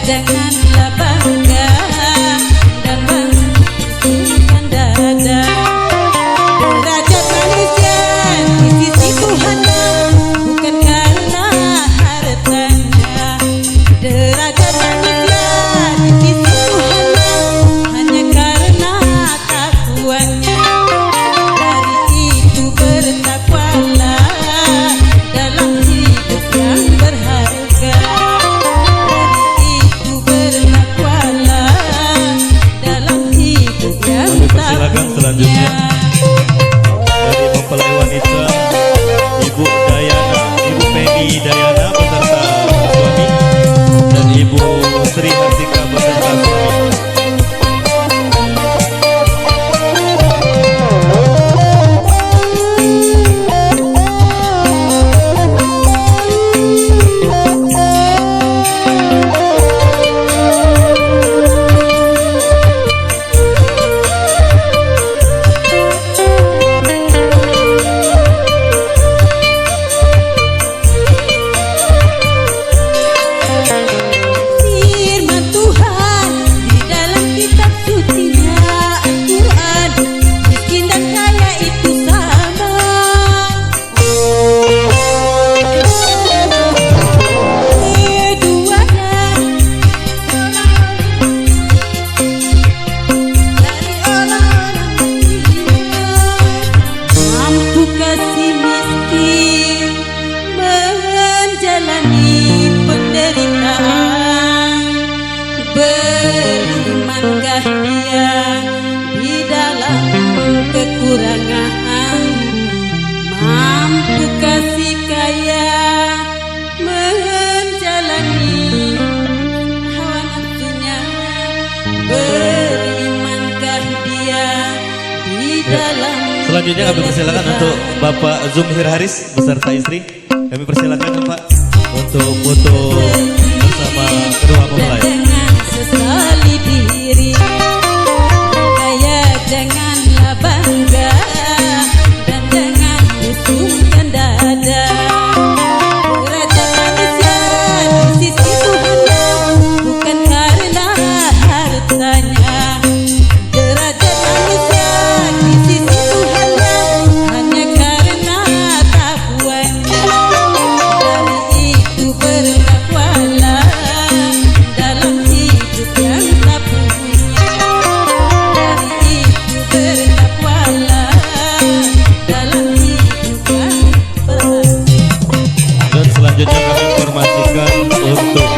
janganlah bangga dan banggakan dada. Derajat manusia di sisi Tuhan bukan karena hartanya. Derajat manusia di sisi Tuhan hanya karena takwanya. Dari itu bertakwalah dalam hidup yang berharga. Dari itu bertakwalah dalam hidup yang silakan selanjutnya dari mempelai wanita Ibu Dayana, Ibu Peggy Dayana beserta suami, dan Ibu Sri Hartika beserta suami. Berimankah dia di dalam kekurangan? Mampu kasih kaya menjalani hawa nafsunya? Berimankah dia di dalam Selanjutnya kami persilakan untuk Bapak Zumhir Haris beserta istri. Kami persilakan Pak untuk foto bersama kedua mempelai. Sesali diri, kaya janganlah bangga dan jangan usungkan dada. Derajat manusia di sisi Tuhan bukan karena hartanya. Derajat manusia di sisi Tuhan hanya karena takwanya. Dari itu bertakwalah dalam hidup yang tak punya. Dari itu bertakwalah dalam hidup yang berharga. Dan selanjutnya kami informasikan untuk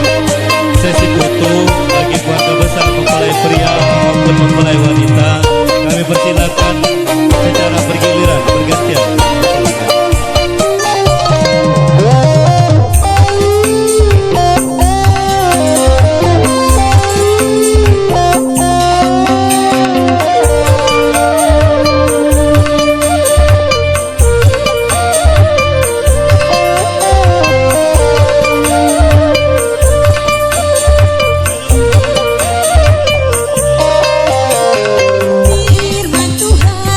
sesi foto bagi keluarga besar mempelai pria maupun mempelai wanita. Kami persilakan secara bergiliran bergantian. Firman Tuhan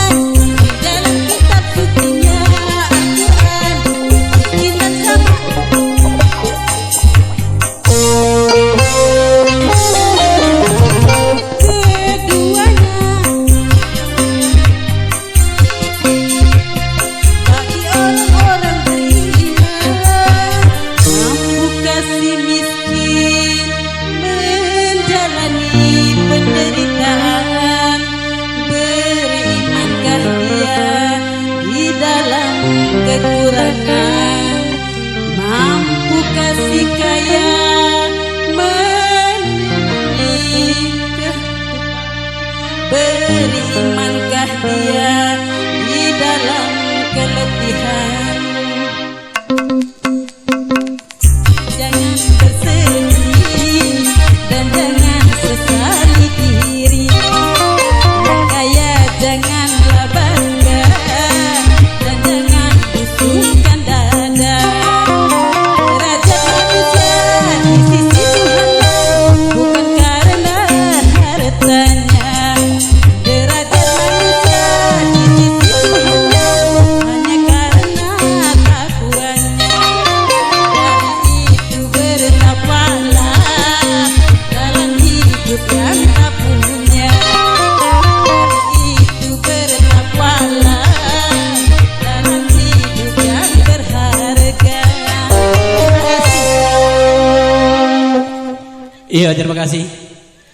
Iya, terima kasih.